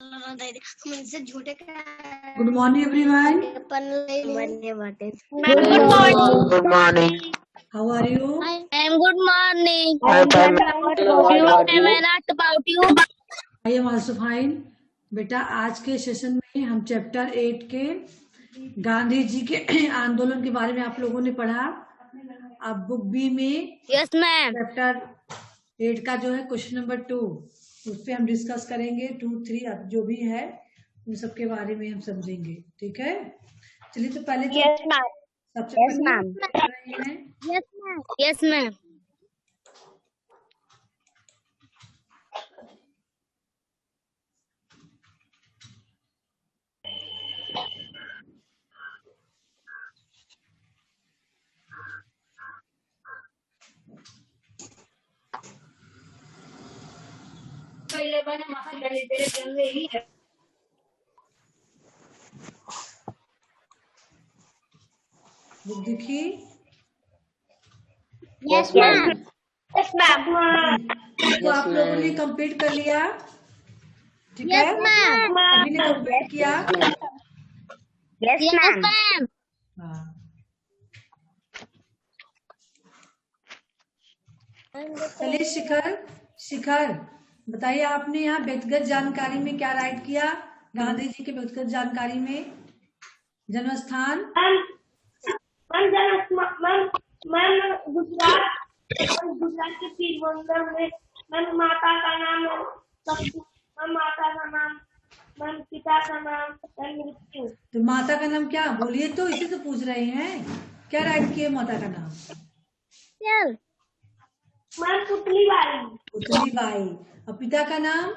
हमसे झूठे Good morning, everyone. Good morning. How are you? I am good morning. I'm fine. What am I not about you? I am also fine. बेटा आज के session में हम chapter 8 के गांधी जी के आंदोलन के बारे में आप लोगों ने पढ़ा। अब बुक बी में Yes, ma'am. चैप्टर 8 का जो है क्वेश्चन नंबर 2 उस पे हम डिस्कस करेंगे। 2, 3 अब जो भी है उन सब के बारे में हम समझेंगे। ठीक है, चलिए तो पहले Yes, ma'am. सबसे Yes, पहले ma'am. कर रहे हैं Yes, ma'am. Yes, ma'am. Book देखी। Yes, ma'am. Yes, ma'am. तो आप लोगों ने कंप्लीट कर लिया? ठीक है, Yes, ma'am. सभी ने कंप्लीट किया? Yes, ma'am. हाँ, चलिए शिखर बताइए, आपने यहाँ व्यक्तिगत जानकारी में क्या राइट किया? गांधी जी के व्यक्तिगत जानकारी में जन्म स्थान। गुजरात के पीरबंदर में माता का नाम पिता का नाम मृत्यु। तो माता का नाम क्या बोलिए, तो इसी तो पूछ रहे हैं, क्या राइट किए माता का नाम? Yes. पुतली बाई। और पिता का नाम?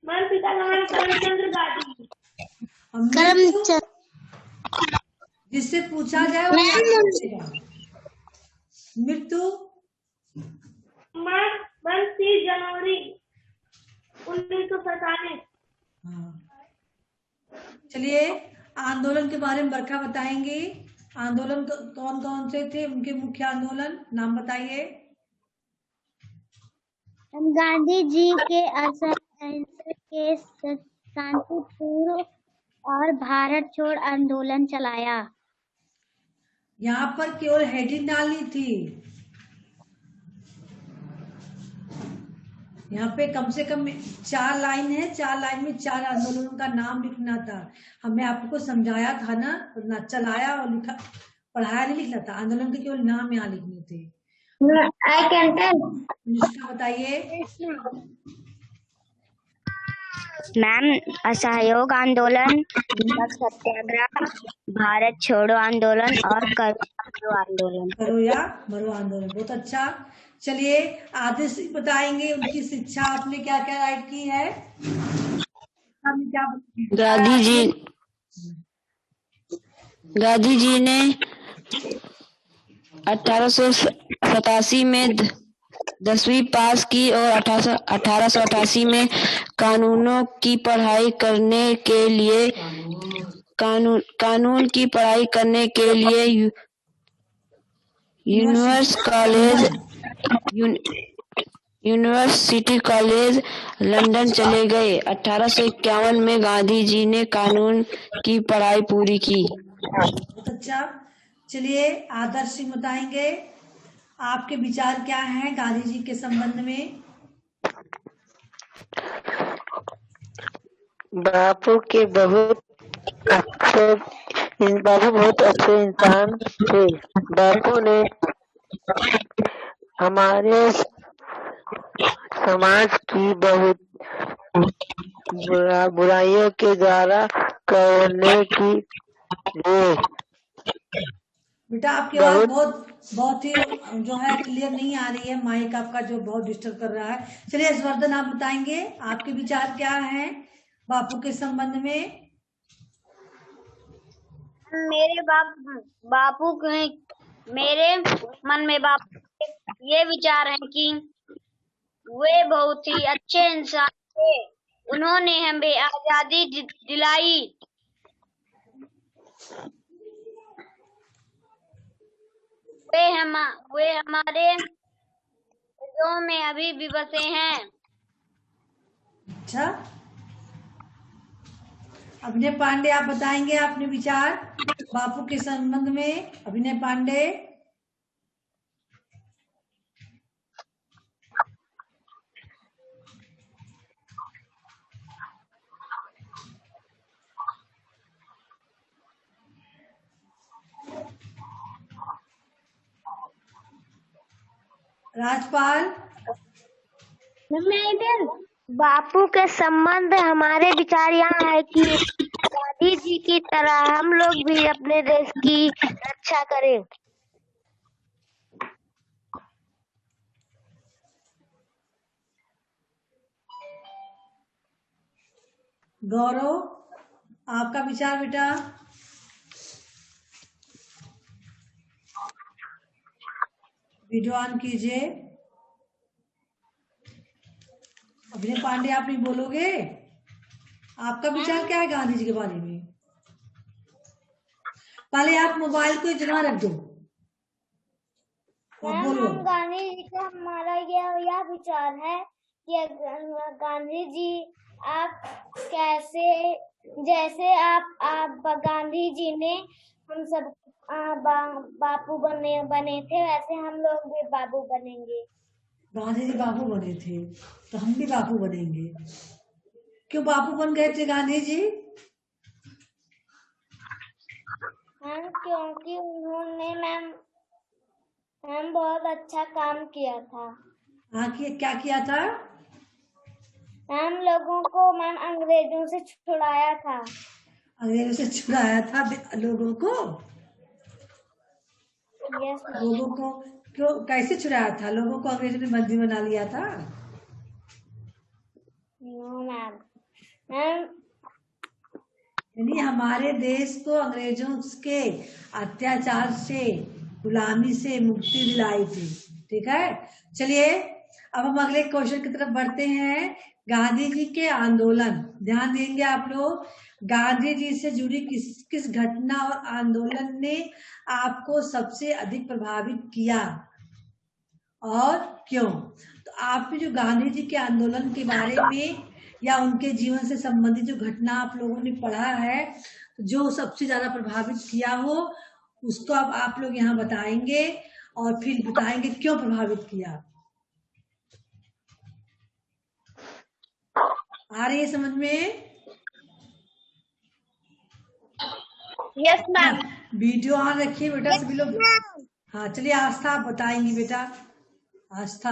पिता का नाम करमचंद गांधी। और मृत्यु जिससे पूछा जाए वो क्या बोलेगा? मृत्यु 30 जनवरी 1947। हाँ, चलिए आंदोलन के बारे में बरखा बताएंगे। आंदोलन कौन कौन से थे, उनके मुख्य आंदोलन नाम बताइए। गांधी जी के अहिंसा के शांतिपूर्ण और भारत छोड़ आंदोलन चलाया। यहाँ पर केवल हेडिंग डालनी थी, यहाँ पे कम से कम 4 लाइन है, 4 लाइन में 4 आंदोलनों का नाम लिखना था। हमने आपको समझाया था ना, चलाया और लिखा, पढ़ाया नहीं, लिखना था। आंदोलन के केवल नाम यहाँ लिखने थे। I can tell. निष्ठा बताइए। मैम, असहयोग आंदोलन, नमक सत्याग्रह, भारत छोड़ो आंदोलन और करो आंदोलन। करो या मरो आंदोलन, बहुत अच्छा। चलिए आदित्य सिंह बताएंगे उनकी शिक्षा आपने क्या क्या राइट की है। गांधी जी ने 1887 में 10वीं पास की और 1888 में कानूनों की पढ़ाई करने के लिए कानून की पढ़ाई करने के लिए यूनिवर्सिटी कॉलेज लंदन चले गए। 1851 में गांधी जी ने कानून की पढ़ाई पूरी की। बहुत अच्छा। चलिए आदर्श सिंह बताएंगे आपके विचार क्या हैं गांधी जी के संबंध में। बापू बहुत अच्छे इंसान थे। बापू ने हमारे समाज की बहुत बुराइयों के द्वारा करने की लिए। बेटा आपकी आवाज बहुत ही जो है क्लियर नहीं आ रही है, माइक आपका जो बहुत डिस्टर्ब कर रहा है। चलिए हर्षवर्धन आप बताएंगे आपके विचार क्या हैं बापू के संबंध में। मेरे मन में बापू के ये विचार हैं कि वे बहुत ही अच्छे इंसान थे। उन्होंने हमें आजादी दिलाई। वे हमारे दिलों में अभी भी बसे हैं। अच्छा, अभिनय पांडे, आप बताएंगे अपने विचार बापू के संबंध में। अभिनय पांडे। राजपाल। बापू के संबंध हमारे विचार यहाँ है कि गांधी जी की तरह हम लोग भी अपने देश की रक्षा करें। गौरव, आपका विचार बेटा। वीडियो ऑन कीजिए। अभिनय पांडे, आप नहीं बोलोगे? आपका विचार क्या है गांधी जी के बारे में? पहले आप मोबाइल को जमा रख दो और बोलो। गांधी जी का हमारा यह विचार है कि गांधी जी आप कैसे, जैसे आप गांधी जी ने हम सब बापू बने थे, वैसे हम लोग भी बाबू बनेंगे। गांधी जी बापू बने थे तो हम भी बापू बनेंगे। क्यों बापू बन गए थे गांधी जी? क्योंकि उन्होंने मैम बहुत अच्छा काम किया था। हाँ, क्या किया था? हम लोगों को मैम अंग्रेजों से छुड़ाया था। अंग्रेजों से छुड़ाया था लोगों को? यस लोगों को क्यों, कैसे छुड़ाया था? लोगों को अंग्रेजों ने बंदी बना लिया था? No ma'am. यानी हमारे देश को अंग्रेजों के अत्याचार से, गुलामी से मुक्ति दिलाई थी। ठीक है, चलिए अब हम अगले क्वेश्चन की तरफ बढ़ते हैं। गांधी जी के आंदोलन, ध्यान देंगे आप लोग। गांधी जी से जुड़ी किस घटना और आंदोलन ने आपको सबसे अधिक प्रभावित किया और क्यों? तो आपने जो गांधी जी के आंदोलन के बारे में या उनके जीवन से संबंधित जो घटना आप लोगों ने पढ़ा है, जो सबसे ज्यादा प्रभावित किया हो, उसको अब आप लोग यहाँ बताएंगे और फिर बताएंगे क्यों प्रभावित किया। आ रही है समझ में? Yes ma'am. वीडियो ऑन रखिए बेटा सभी लोग। हाँ चलिए, आस्था आप बताएंगी बेटा। आस्था।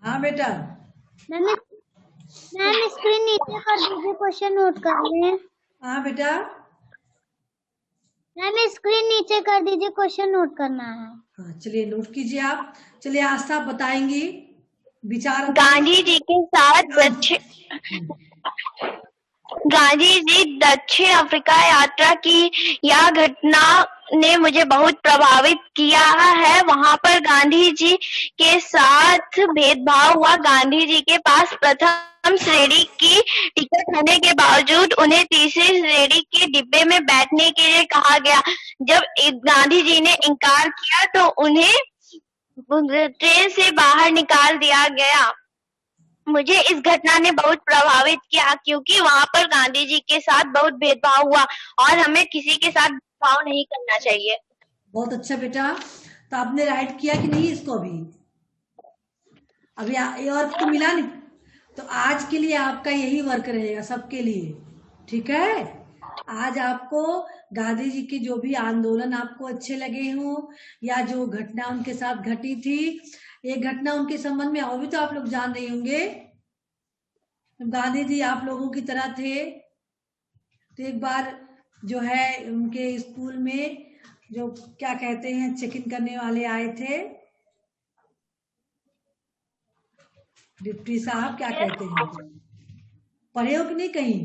हाँ बेटा। मैम स्क्रीन नीचे कर दीजिए, क्वेश्चन नोट करने हैं। हाँ बेटा। मैम स्क्रीन नीचे कर दीजिए, क्वेश्चन नोट करना है। हाँ चलिए, नोट कीजिए आप। चलिए आस्था आप बताएंगी विचार। गांधी जी के साथ गांधी जी दक्षिण अफ्रीका यात्रा की यह घटना ने मुझे बहुत प्रभावित किया है। वहां पर गांधी जी के साथ भेदभाव हुआ। गांधी जी के पास प्रथम श्रेणी की टिकट होने के बावजूद उन्हें तीसरी श्रेणी के डिब्बे में बैठने के लिए कहा गया। जब गांधी जी ने इनकार किया तो उन्हें ट्रेन से बाहर निकाल दिया गया। मुझे इस घटना ने बहुत प्रभावित किया क्योंकि वहां पर गांधी जी के साथ बहुत भेदभाव हुआ और हमें किसी के साथ भेदभाव नहीं करना चाहिए। बहुत अच्छा बेटा। तो आपने राइट किया कि नहीं इसको? अभी और तो मिला नहीं। तो आज के लिए आपका यही वर्क रहेगा सबके लिए। ठीक है, आज आपको गांधी जी के जो भी आंदोलन आपको अच्छे लगे हों या जो घटना उनके साथ घटी थी, ये घटना उनके संबंध में और भी तो आप लोग जान रहे होंगे। गांधी जी आप लोगों की तरह थे। तो एक बार जो है उनके स्कूल में जो क्या कहते हैं, चेक इन करने वाले आए थे, डिप्टी साहब क्या कहते हैं, पढ़े हो कि नहीं कहीं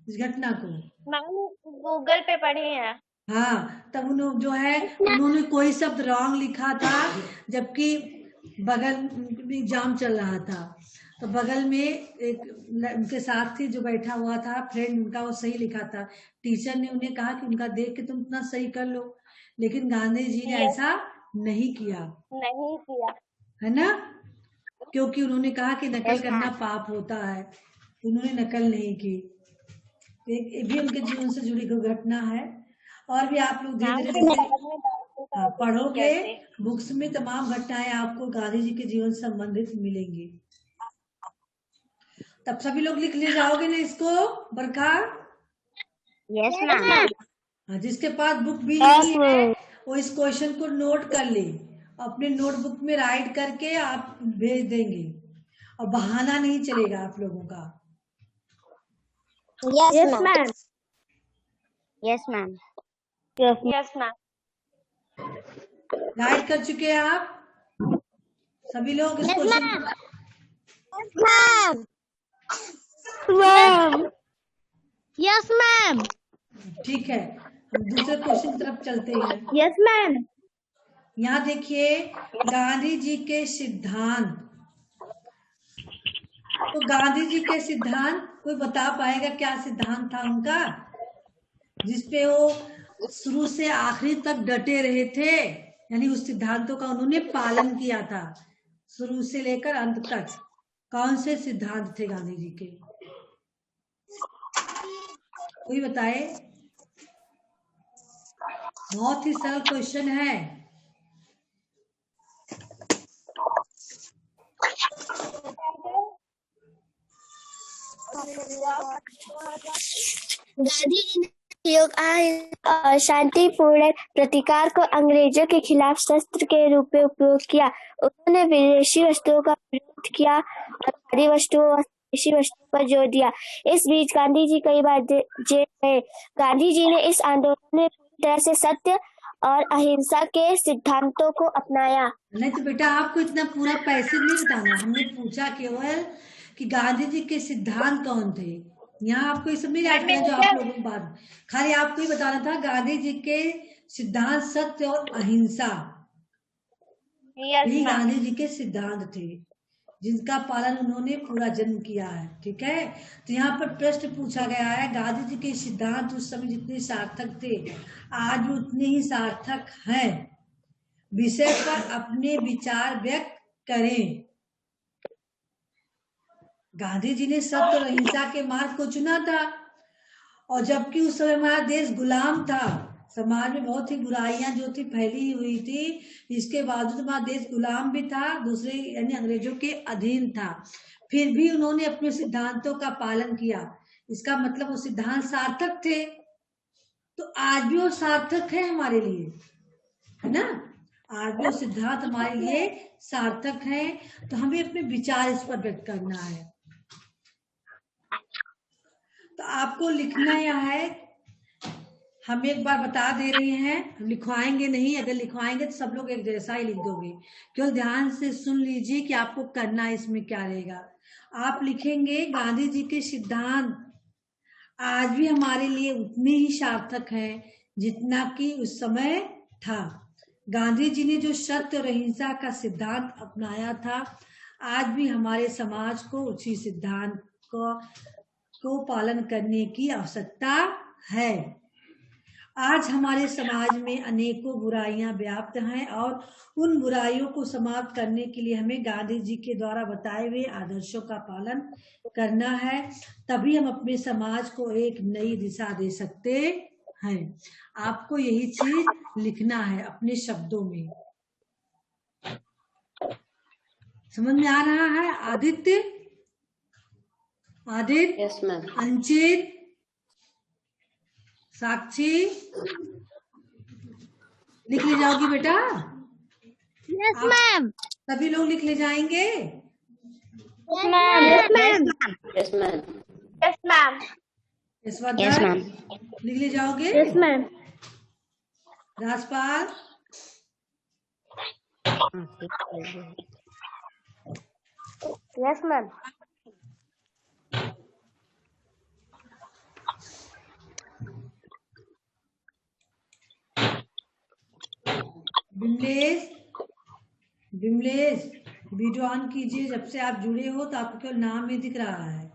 इस घटना को? मैंने गूगल पे पढ़े हैं। हाँ, तब उन्होंने जो है उन्होंने कोई शब्द रॉन्ग लिखा था, जबकि बगल में एग्जाम चल रहा था। तो बगल में एक उनके साथ ही जो बैठा हुआ था फ्रेंड उनका, वो सही लिखा था। टीचर ने उन्हें कहा कि उनका देख के तुम इतना सही कर लो, लेकिन गांधी जी ने ऐसा नहीं किया, है ना? क्योंकि उन्होंने कहा कि नकल करना पाप होता है। उन्होंने नकल नहीं की। ये भी उनके जीवन से जुड़ी कोई घटना है। और भी आप लोग धीरे धीरे जैसे पढ़ोगे बुक्स में तमाम घटनाएं आपको गांधी जी के जीवन से संबंधित मिलेंगी। तब सभी लोग लिख ले जाओगे ना इसको बरखा? Yes ma'am. जिसके पास बुक भी नहीं है वो इस क्वेश्चन को नोट कर ले, अपने नोटबुक में राइट करके आप भेज देंगे और बहाना नहीं चलेगा आप लोगों का। Yes ma'am. Yes ma'am. Yes ma'am. Right कर चुके हैं आप सभी लोग इस क्वेश्चन? Yes ma'am. ठीक है, हम दूसरे क्वेश्चन की तरफ चलते हैं। Yes ma'am. यहाँ देखिए गांधी जी के सिद्धांत। तो गांधी जी के सिद्धांत कोई बता पाएगा क्या सिद्धांत था उनका, जिसपे वो शुरू से आखिरी तक डटे रहे थे, यानी उस सिद्धांतों का उन्होंने पालन किया था शुरू से लेकर अंत तक? कौन से सिद्धांत थे गांधी जी के? कोई बताए? बहुत ही सरल क्वेश्चन है। गांधी जी ने योग और शांतिपूर्ण प्रतिकार को अंग्रेजों के खिलाफ शस्त्र के रूप में उपयोग किया। उन्होंने विदेशी वस्तुओं का विरोध किया और खादी वस्तुओं और स्वदेशी वस्तुओं पर जोर दिया। इस बीच गांधी जी कई बार जेल गए। गांधी जी ने इस आंदोलन में पूरी तरह से सत्य और अहिंसा के सिद्धांतों को अपनाया। नहीं तो बेटा आपको इतना पूरा पैसे नहीं बताना, हमने पूछा केवल कि गांधी जी के सिद्धांत कौन थे। यहाँ आपको ये सब नहीं याद करना जो आप लोगों की बात, खाली आपको ही बताना था गांधी जी के सिद्धांत सत्य और अहिंसा। यही गांधी जी के सिद्धांत थे जिनका पालन उन्होंने पूरा जन्म किया है। ठीक है, तो यहाँ पर प्रश्न पूछा गया है गांधी जी के सिद्धांत उस समय जितने सार्थक थे आज भी उतने ही सार्थक हैं, विषय पर अपने विचार व्यक्त करें। गांधी जी ने सत्य और अहिंसा के मार्ग को चुना था, और जबकि उस समय हमारा देश गुलाम था, समाज में बहुत ही बुराइयां जो थी फैली हुई थी, इसके बावजूद हमारा देश गुलाम भी था, दूसरे यानी अंग्रेजों के अधीन था, फिर भी उन्होंने अपने सिद्धांतों का पालन किया। इसका मतलब वो सिद्धांत सार्थक थे, तो आज भी वो सार्थक है हमारे लिए, है ना? आज भी वो सिद्धांत हमारे लिए सार्थक है, तो हमें अपने विचार इस पर व्यक्त करना है। तो आपको लिखना यह है, हम एक बार बता दे रहे हैं, हम लिखवाएंगे नहीं, अगर लिखवाएंगे तो सब लोग एक जैसा ही लिख दोगे। केवल ध्यान से सुन लीजिए कि आपको करना इसमें क्या रहेगा। आप लिखेंगे गांधी जी के सिद्धांत आज भी हमारे लिए उतने ही सार्थक हैं जितना कि उस समय था। गांधी जी ने जो सत्य और अहिंसा का सिद्धांत अपनाया था, आज भी हमारे समाज को उसी सिद्धांत को पालन करने की आवश्यकता है। आज हमारे समाज में अनेकों बुराइयां व्याप्त हैं और उन बुराइयों को समाप्त करने के लिए हमें गांधी जी के द्वारा बताए हुए आदर्शों का पालन करना है, तभी हम अपने समाज को एक नई दिशा दे सकते हैं। आपको यही चीज लिखना है अपने शब्दों में। समझ में आ रहा है? Aditya, yes ma'am. अंचित, साक्षी, लिख ले जाओगी बेटा? Yes ma'am. सभी लोग लिख ले जाएंगे? Yes ma'am. Yes ma'am. Yes ma'am. Yes ma'am. लिख ले जाओगे? Yes ma'am. Rajpal, yes ma'am. Bimlesh video on कीजिए। जब से आप जुड़े हो तो आपको केवल नाम ही दिख रहा है।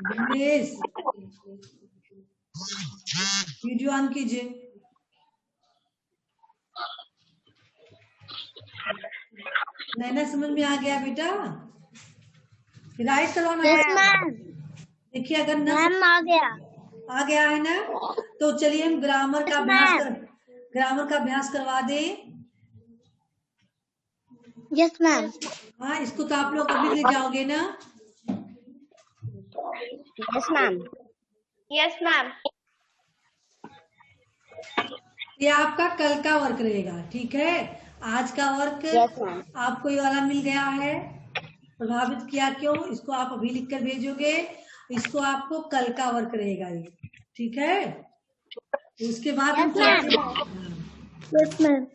बिमलेश वीडियो ऑन कीजिए। नैना समझ में आ गया बेटा? राइट करवाना है। Yes ma'am. देखिए अगर न मैम आ गया। आ गया है ना, तो चलिए हम ग्रामर का अभ्यास करवा दें। Yes ma'am. हाँ, इसको तो आप लोग अभी ले जाओगे ना? Yes ma'am. Yes ma'am. ये आपका कल का वर्क रहेगा, ठीक है? आज का वर्क यस मैम। आपको ये वाला मिल गया है। प्रभावित किया क्यों, इसको आप अभी लिख कर भेजोगे। इसको आपको कल का वर्क रहेगा ये, ठीक है? उसके बाद हम चलते हैं। Yes ma'am.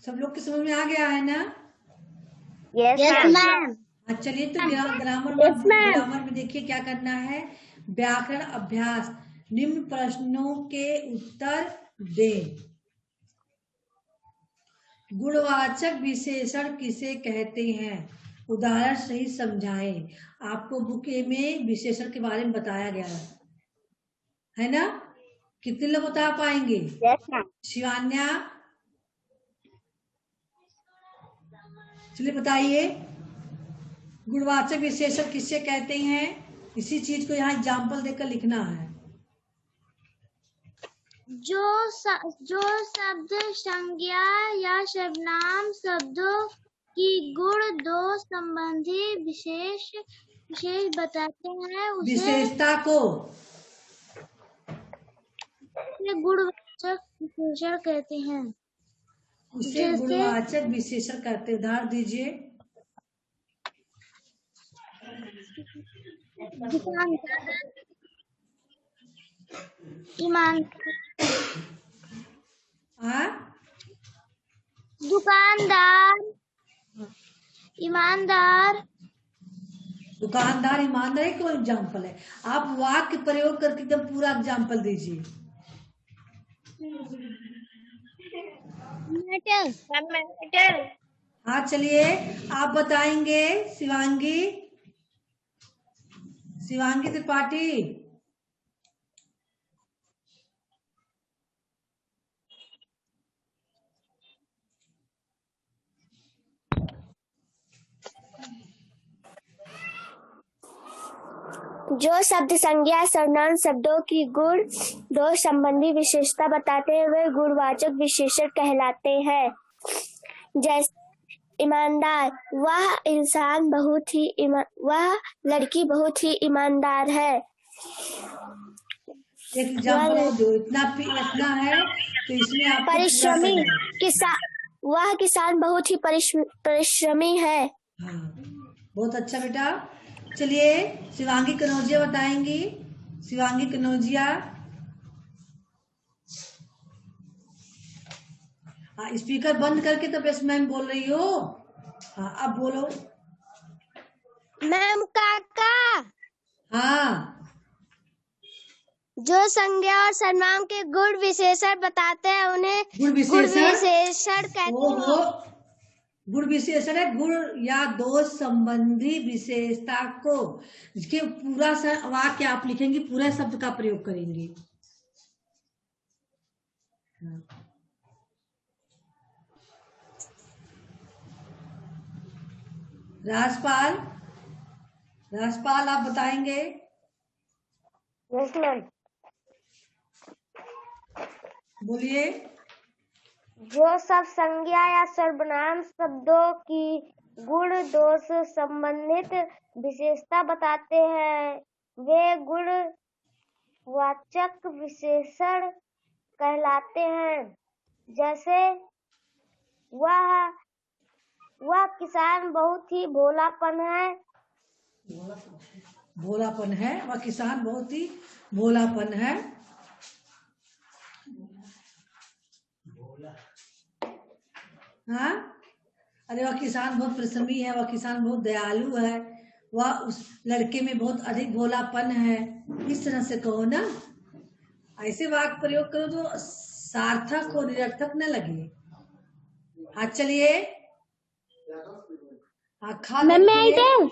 सब लोग के समझ में आ गया है ना? Yes ma'am. चलिए तो ग्रामर में देखिए क्या करना है। व्याकरण अभ्यास, निम्न प्रश्नों के उत्तर दें। गुणवाचक विशेषण किसे कहते हैं, उदाहरण सही समझाएं। आपको बुक ए में विशेषण के बारे में बताया गया है ना? कितने लोग बता पाएंगे? Yes ma'am. शिवान्या, चलिए बताइए, गुणवाचक विशेषण किससे कहते हैं? इसी चीज को यहाँ एग्जाम्पल देकर लिखना है। जो शब्द संज्ञा या सर्वनाम शब्दों की गुण दो संबंधी विशेष बताते हैं उसे विशेषता को गुणवाचक विशेषण कहते हैं। उसे गुणवाचक विशेषण कहते हैं। उदाहरण दीजिए। दुकानदार, ईमानदार। दुकानदार, ईमानदार। दुकानदार, ईमानदार एक एग्जाम्पल है। आप वाक्य प्रयोग करके एकदम पूरा एग्जाम्पल दीजिए। हाँ चलिए, आप बताएंगे। शिवांगी त्रिपाठी। जो शब्द संज्ञा सर्वनाम शब्दों की गुण दो संबंधी विशेषता बताते हैं वे गुणवाचक विशेषण कहलाते हैं। जैसे ईमानदार, वह लड़की बहुत ही ईमानदार है। एक एग्जाम्पल जो इतना है तो इसमें आप परिश्रमी, वह किसान बहुत ही परिश्रमी है। हाँ, बहुत अच्छा बेटा। चलिए शिवांगी कनौजिया बताएंगी। शिवांगी कनौजिया। हाँ, स्पीकर बंद करके तो बस मैम बोल रही हो। हाँ, अब बोलो। मैम काका। हाँ, जो संज्ञा और सर्वनाम के गुण विशेषण बताते हैं उन्हें गुण विशेषण कहते हैं। गुण विशेषण है गुण या दोष संबंधी विशेषता को, इसके पूरा वाक्य आप लिखेंगे, पूरा शब्द का प्रयोग करेंगे। राजपाल आप बताएंगे। Yes ma'am. बोलिए। जो सब संज्ञा या सर्वनाम शब्दों की गुण दोष संबंधित विशेषता बताते हैं वे गुणवाचक विशेषण कहलाते हैं। जैसे वह किसान बहुत ही भोलापन है। भोलापन है, वह किसान बहुत ही भोलापन है। हाँ, अरे वह किसान बहुत परिश्रमी है, वह किसान बहुत दयालु है, वह उस लड़के में बहुत अधिक भोलापन है। इस तरह से कहो ना, ऐसे वाक्य प्रयोग करो तो सार्थक हो, निरर्थक न लगे। हाँ चलिए, खा देखिए,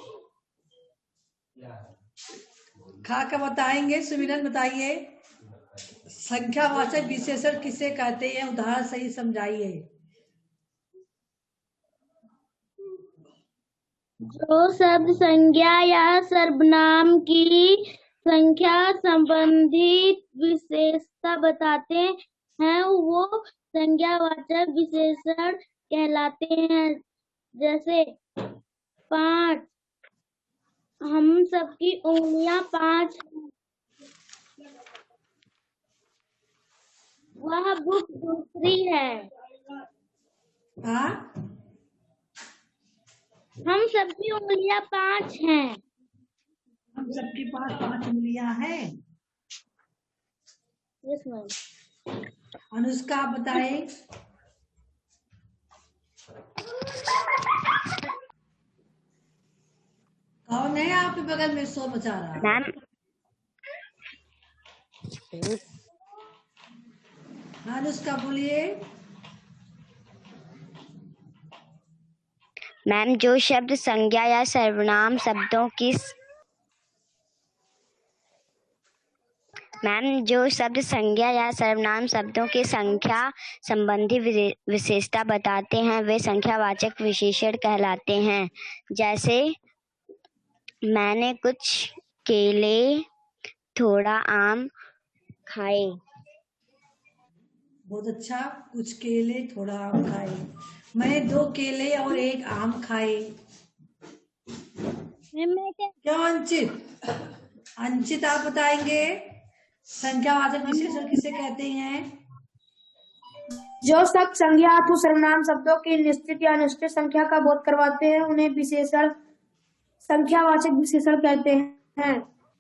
खा कर बताएंगे। सुमिरन बताइए, संख्यावाचक विशेषण किसे कहते हैं, उदाहरण सही समझाइए। जो शब्द संज्ञा या सर्वनाम की संख्या संबंधी विशेषता बताते हैं वो संज्ञावाचक विशेषण कहलाते हैं। जैसे 5, हम सबकी उंगलियां 5 हैं। वह बुक दूसरी है। हाँ, हम सबकी उंगलियां 5 हैं। हम सबके पास 5 उंगलियां हैं। Yes ma'am. अनुष्का बताए। कौन है आपके बगल में शोर मचा रहा? मैम अनुष्का बोलिए। मैम जो शब्द संज्ञा या सर्वनाम शब्दों की संख्या संबंधी विशेषता बताते हैं वे संख्यावाचक विशेषण कहलाते हैं। जैसे मैंने कुछ केले थोड़ा आम खाए। बहुत अच्छा, कुछ केले थोड़ा आम खाए। मैंने 2 केले और 1 आम खाए। क्यों अंचित? अंचित आप बताएंगे, संख्यावाचक विशेषण किसे कहते हैं? जो शब्द संज्ञा अथवा सर्वनाम शब्दों की निश्चित या अनिश्चित संख्या का बोध करवाते हैं उन्हें विशेषण संख्यावाचक विशेषण कहते हैं।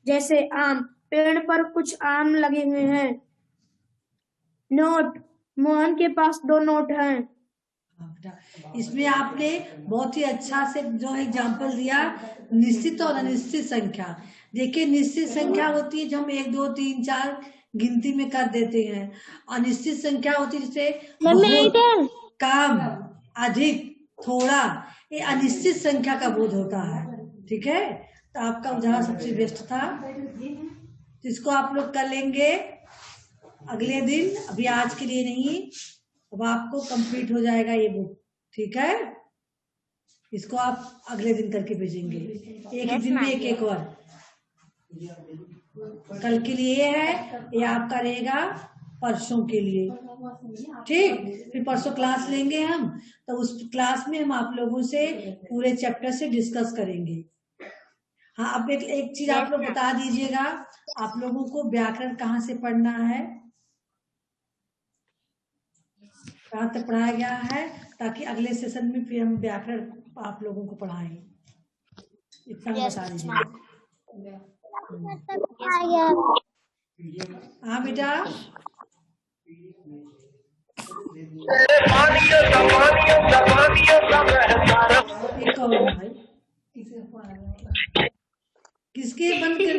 जैसे आम, पेड़ पर कुछ आम लगे हुए हैं। नोट, मोहन के पास 2 नोट हैं। इसमें आपने बहुत ही अच्छा से जो एग्जाम्पल दिया, निश्चित और अनिश्चित संख्या। देखिए, निश्चित संख्या होती है जो हम 1 2 3 4 गिनती में कर देते हैं। अनिश्चित संख्या होती है जिसे बहुत, कम, अधिक, थोड़ा, ये अनिश्चित संख्या का बोध होता है। ठीक है, तो आपका उदाहरण सबसे बेस्ट था, जिसको आप लोग कर लेंगे अगले दिन, अभी आज के लिए नहीं। अब आपको कंप्लीट हो जाएगा ये बुक। ठीक है, इसको आप अगले दिन करके भेजेंगे। एक ही दिन में एक बार। कल के लिए है, ये आपका रहेगा परसों के लिए। ठीक, फिर परसों क्लास लेंगे हम, तो उस क्लास में हम आप लोगों से पूरे चैप्टर से डिस्कस करेंगे। हाँ, अब एक चीज आप लोग बता दीजिएगा, आप लोगों को व्याकरण कहाँ से पढ़ना है, कहाँ तक पढ़ाया गया है, ताकि अगले सेशन में फिर हम व्याकरण आप लोगों को पढ़ाएं। इतना बता दीजिए। हाँ बेटा, एक और भाई, किसके बंद कर,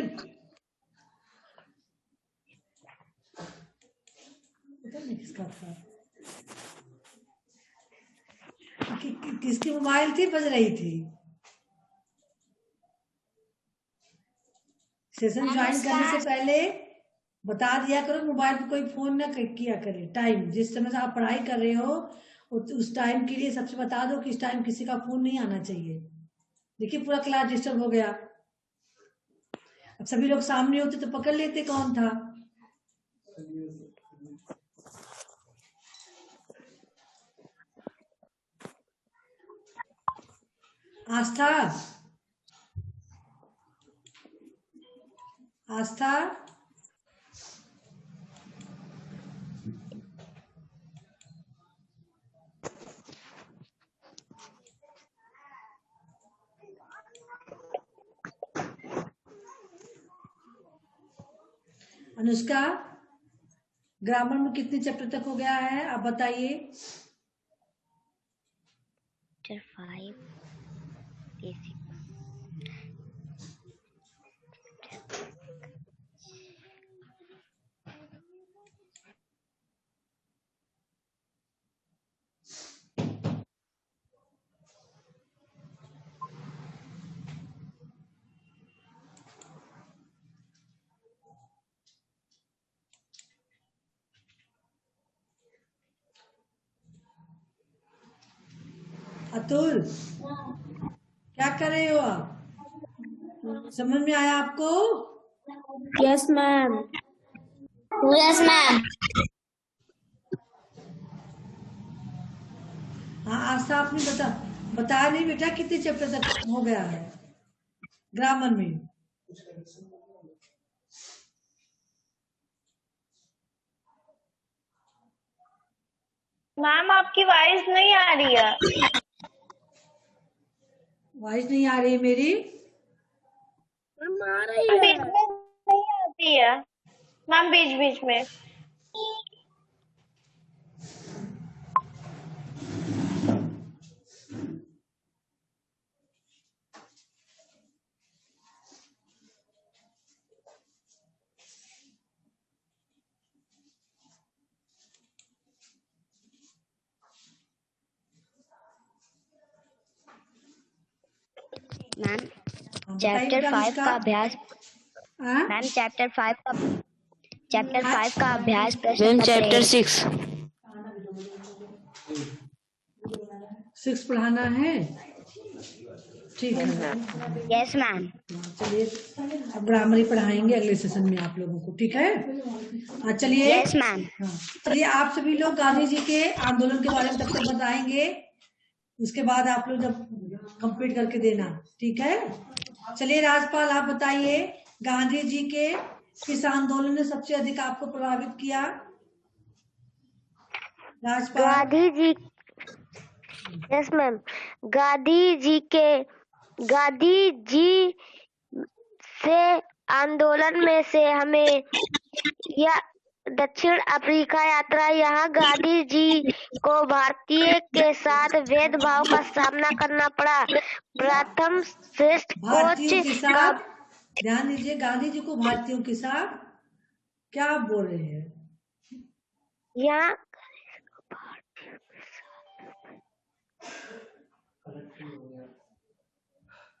किसका था, किसकी मोबाइल थी बज रही थी? सेशन ज्वाइन करने से पहले बता दिया करो, मोबाइल पे कोई फोन ना किया करे। टाइम जिस समय से आप पढ़ाई कर रहे हो उस टाइम के लिए सबसे बता दो कि इस टाइम किसी का फोन नहीं आना चाहिए। देखिए, पूरा क्लास डिस्टर्ब हो गया। अब सभी लोग सामने होते तो पकड़ लेते कौन था। आस्था, आस्था, अनुष्का, ग्रामर में कितने चैप्टर तक हो गया है आप बताइए। Chapter 5 basic. अतुल, क्या कर रहे हो आप? समझ में आया आपको? Yes ma'am. Yes ma'am. हाँ, आस्था आपने बताया नहीं बेटा कितने चैप्टर तक हो गया है ग्रामर में? मैम आपकी वॉइस नहीं आ रही है। वॉइस नहीं आ रही है मेरी? बीच में नहीं आती है मैम, बीच बीच में। मैम हाँ, बताइए चैप्टर बेटा 5 अनुष्का। का अभ्यास। हाँ? मैम चैप्टर 5 का अभ्यास प्रश्न मैम पत्र चैप्टर 1। 6। 6 पढ़ाना है, ठीक है। Yes ma'am. चलिए अब ग्रामर ही पढ़ाएंगे अगले सेशन में आप लोगों को, ठीक है? हाँ चलिए। Yes ma'am. हाँ चलिए, आप सभी लोग गांधी जी के आंदोलन के बारे में तब तक बताएंगे, उसके बाद आप लोग जब कंप्लीट करके देना, ठीक है? चलिए राजपाल, आप बताइए गांधी जी के किस आंदोलन ने सबसे अधिक आपको प्रभावित किया? राजपाल। गांधी जी, यस मैम, गांधी जी से आंदोलन में से हमें या दक्षिण अफ्रीका यात्रा, यहाँ गांधी जी को भारतीय के साथ भेदभाव का सामना करना पड़ा। प्रथम श्रेष्ठ भारतीयों के कोच साथ, ध्यान दीजिए, गांधी जी को भारतीयों के साथ क्या आप बोल रहे हैं? यहाँ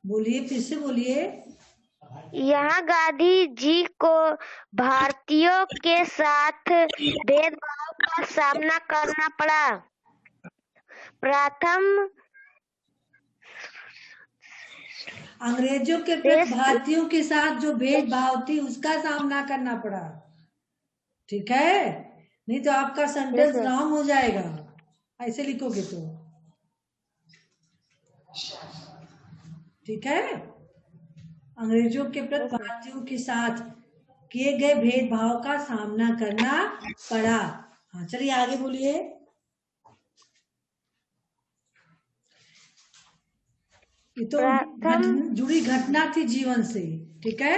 बोलिए, फिर से बोलिए। यहाँ गांधी जी को भारतीयों के साथ भेदभाव का सामना करना पड़ा। प्रथम अंग्रेजों के प्रति भारतीयों के साथ जो भेदभाव थी उसका सामना करना पड़ा, ठीक है? नहीं तो आपका सेंटेंस रॉन्ग हो जाएगा, ऐसे लिखोगे तो, ठीक है? अंग्रेजों के प्रति भारतीयों के साथ किए गए भेदभाव का सामना करना पड़ा। हाँ चलिए आगे बोलिए। ये तो जुड़ी घटना थी जीवन से, ठीक है?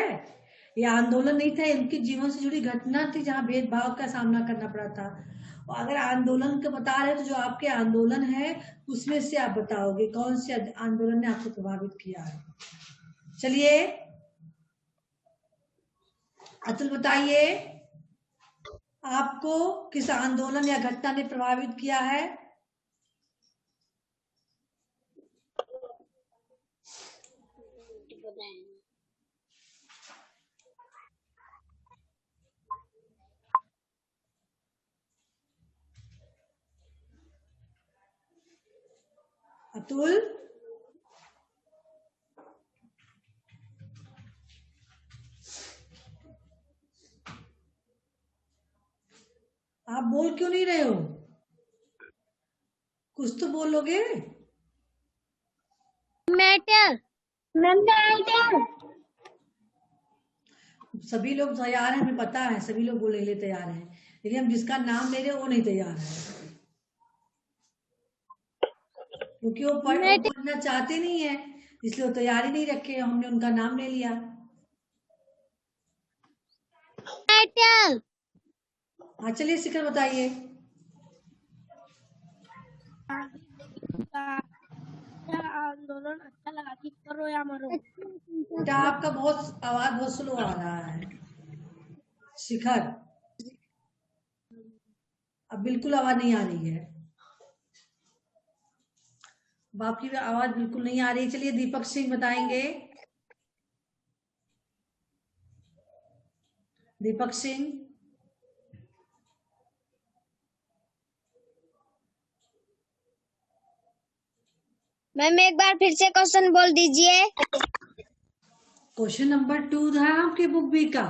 ये आंदोलन नहीं था, इनके जीवन से जुड़ी घटना थी जहाँ भेदभाव का सामना करना पड़ा था। और अगर आंदोलन के बता रहे तो जो आपके आंदोलन है उसमें से आप बताओगे कौन से आंदोलन ने आपको प्रभावित किया है। चलिए अतुल बताइए, आपको किस आंदोलन या घटना ने प्रभावित किया है? अतुल, आप बोल क्यों नहीं रहे हो? कुछ तो बोलोगे। मैटर। सभी लोग तैयार हैं, हमें पता है, सभी लोग बोलने के लिए तैयार हैं, लेकिन हम जिसका नाम ले रहे हैं वो नहीं तैयार है, क्योंकि वो पढ़ना चाहते नहीं है, इसलिए वो तैयारी नहीं रखे, हमने उनका नाम ले लिया। हाँ चलिए शिखर बताइए। आंदोलन अच्छा लगा कि करो या मरो। बेटा आपका आवाज बहुत स्लो आ रहा है शिखर, अब बिल्कुल आवाज नहीं आ रही है। बाप की आवाज बिल्कुल नहीं आ रही। चलिए दीपक सिंह बताएंगे। दीपक सिंह। मैम एक बार फिर से क्वेश्चन बोल दीजिए। क्वेश्चन नंबर 2 था आपके बुक बी का,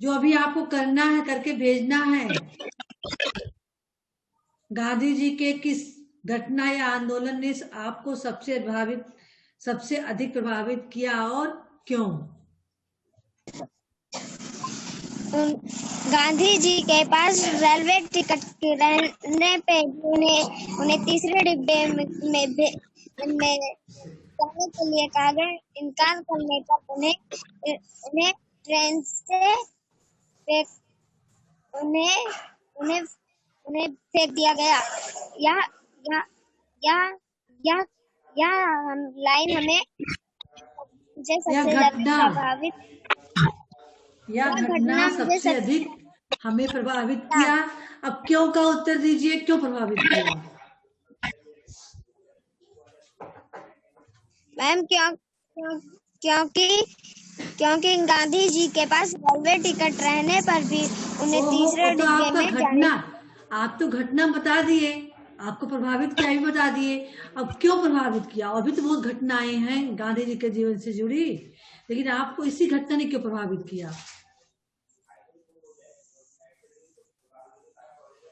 जो अभी आपको करना है, करके भेजना है। गांधी जी के किस घटना या आंदोलन ने आपको सबसे अधिक प्रभावित किया और क्यों? गांधी जी के पास रेलवे टिकट के रहने पे उन्हें तीसरे डिब्बे में जाने के लिए कहा गया। इनकार करने पर उन्हें ट्रेन से उन्हें फेंक दिया गया। यह लाइन हमें मुझे सबसे ज्यादा प्रभावित यह घटना सबसे अधिक हमें प्रभावित किया। अब क्यों का उत्तर दीजिए, क्यों प्रभावित किया? मैम क्योंकि गांधी जी के पास रेलवे टिकट रहने पर भी उन्हें तीसरे डिब्बे में जाने। आप तो घटना बता दिए, आपको प्रभावित किया भी बता दिए, अब क्यों प्रभावित किया? अभी तो बहुत घटनाएं हैं गांधी जी के जीवन से जुड़ी, लेकिन आपको इसी घटना ने क्यों प्रभावित किया?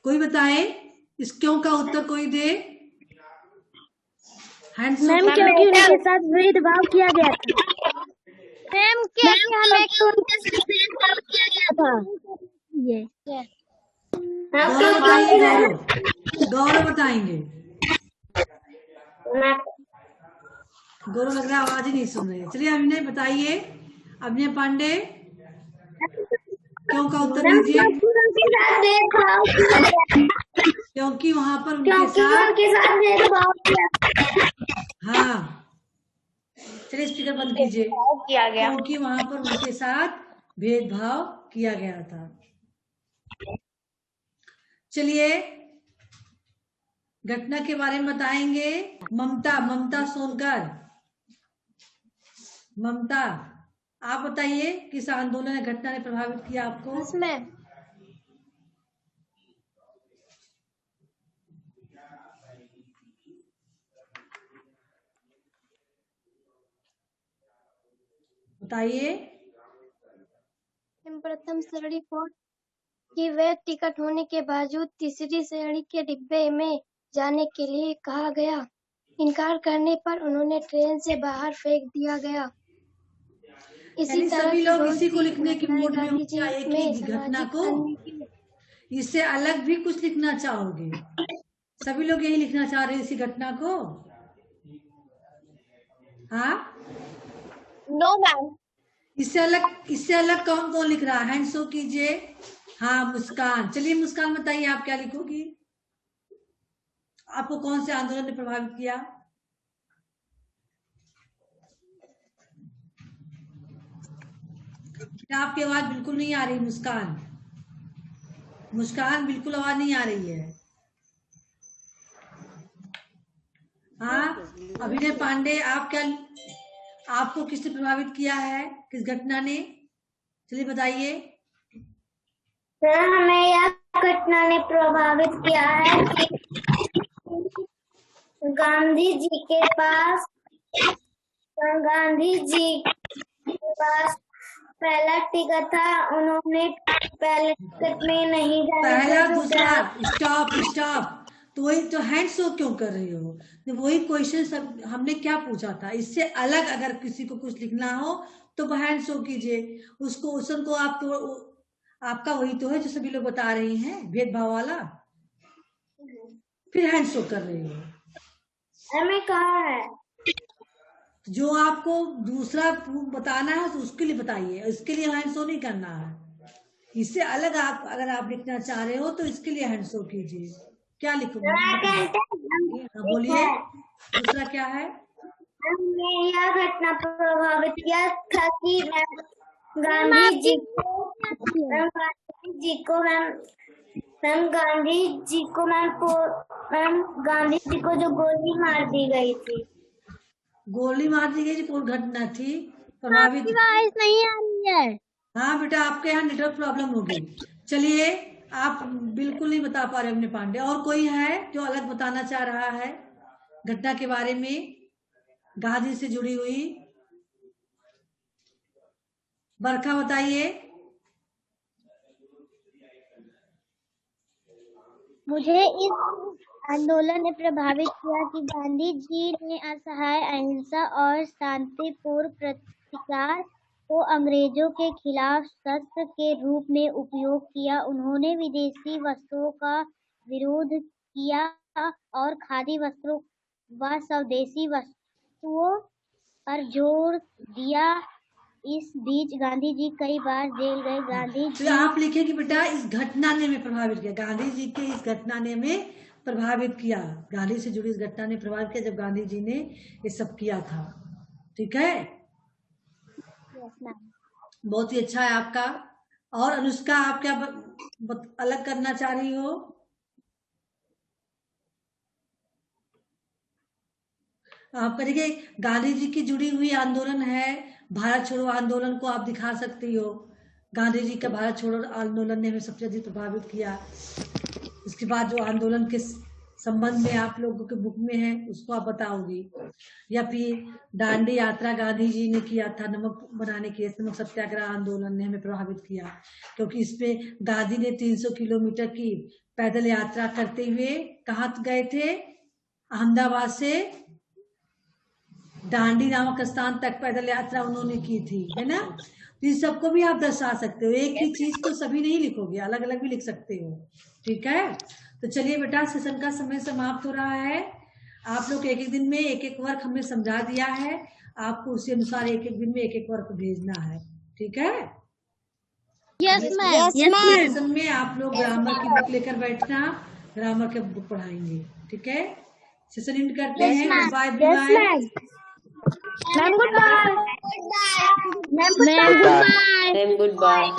कोई बताए इस क्यों का उत्तर, कोई दे। मैम क्योंकि उनके साथ भेदभाव किया गया था। मैम क्योंकि हमें तो उनके साथ भेदभाव किया गया था। गौरव बताएंगे। गौरव लग रहा है आवाज ही नहीं सुन रहे। चलिए अभिनय बताइए। अभिनय पांडे क्यों का उत्तर दीजिए। क्योंकि वहां पर उनके साथ भेदभाव हाँ चलिए स्पीकर बंद कीजिए। किया गया। क्योंकि वहां पर उनके साथ भेदभाव किया गया था। चलिए घटना के बारे में बताएंगे ममता सोनकर। ममता आप बताइए किस आंदोलन या घटना ने प्रभावित किया आपको? उसमें बताइए। प्रथम श्रेणी की वे टिकट होने के बावजूद तीसरी श्रेणी के डिब्बे में जाने के लिए कहा गया। इनकार करने पर उन्होंने ट्रेन से बाहर फेंक दिया गया। इसी तरह सभी लोग इसी को लिखने की मूड में होंगे, एक ही घटना को इससे अलग भी कुछ लिखना चाहोगे? सभी लोग यही लिखना चाह रहे हैं इसी घटना को? हाँ नो मैम। इससे अलग कौन कौन लिख रहा है? हैंड शो कीजिए। हाँ मुस्कान। चलिए मुस्कान बताइए आप क्या लिखोगी? आपको कौन से आंदोलन ने प्रभावित किया? आपकी आवाज बिल्कुल नहीं आ रही मुस्कान। मुस्कान बिल्कुल आवाज नहीं आ रही है। हाँ अभिनय पांडे आपको किसने प्रभावित किया है, किस घटना ने? चलिए बताइए। हमें यह घटना ने प्रभावित किया है कि गांधी जी के पास पहला टिकट था। उन्होंने पहले टिकट में नहीं जाना। पहला दूसरा स्टॉप। तो वही तो हैंड शो क्यों कर रही हो? वही क्वेश्चन सब हमने क्या पूछा था। इससे अलग अगर किसी को कुछ लिखना हो तो हैंड शो कीजिए। उस क्वेश्चन को आप तो आपका वही तो है जो सभी लोग बता रही हैं, भेदभाव वाला। फिर हैंड शो कर रही हो। हमें कहा है जो आपको दूसरा बताना है तो उसके लिए बताइए, इसके लिए हैंड शो नहीं करना है। इससे अलग आप अगर आप लिखना चाह रहे हो तो इसके लिए हैंड शो कीजिए। क्या लिखोगे? हाँ, बोलिए। दूसरा क्या है? यह घटना प्रभावित किया था कि गांधी जी को जो गोली मार दी गई थी। गोली मार दी गई कौन घटना थी प्रभावित? नहीं आ रही है। हाँ बेटा, आपके यहाँ नेटवर्क प्रॉब्लम हो गई। चलिए, आप बिल्कुल नहीं बता पा रहे अपने पांडे। और कोई है जो अलग बताना चाह रहा है घटना के बारे में, गांधी से जुड़ी हुई? बरखा बताइए। मुझे इस आंदोलन ने प्रभावित किया कि गांधी जी ने असहाय, अहिंसा और शांतिपूर्ण प्रतिकार को अंग्रेजों के खिलाफ शस्त्र के रूप में उपयोग किया। उन्होंने विदेशी वस्त्रों का विरोध किया और खादी वस्त्रों व स्वदेशी वस्तुओं पर जोर दिया। इस बीच गांधी जी कई बार जेल गए। गांधी जी, तो आप लिखेंगे बेटा, इस घटना ने में प्रभावित किया। गांधी जी के इस घटना ने में प्रभावित किया। गांधी से जुड़ी इस घटना ने प्रभावित किया जब गांधी जी ने ये सब किया था। ठीक है, बहुत ही अच्छा है आपका। और अनुष्का, आप क्या अलग करना चाह रही हो? आप करिए, गांधी जी की जुड़ी हुई आंदोलन है भारत छोड़ो आंदोलन को आप दिखा सकती हो। गांधी जी का भारत छोड़ो आंदोलन ने हमें सबसे अधिक प्रभावित किया। इसके बाद जो आंदोलन के संबंध में आप लोगों के बुक में है उसको आप बताओगी। या फिर दांडी यात्रा गांधी जी ने किया था, नमक बनाने के नमक सत्याग्रह आंदोलन ने हमें प्रभावित किया, क्योंकि इसमें गांधी ने 300 किलोमीटर की पैदल यात्रा करते हुए कहाँ गए थे? अहमदाबाद से दांडी नामक स्थान तक पैदल यात्रा उन्होंने की थी, है ना। तो इन सबको भी आप दर्शा सकते हो। एक ही चीज को सभी नहीं लिखोगे, अलग अलग भी लिख सकते हो। ठीक है, तो चलिए बेटा, सेशन का समय समाप्त हो रहा है। आप लोग एक एक दिन में एक एक वर्क हमने समझा दिया है, आपको उसी अनुसार एक एक दिन में एक एक वर्क भेजना है। ठीक है, यस मैम। सेशन में आप लोग ग्रामर की बुक लेकर बैठना, ग्रामर के बुक पढ़ाएंगे। ठीक है, सेशन एंड करते हैं। Bye bye. Ma'am goodbye. Ma'am good bye.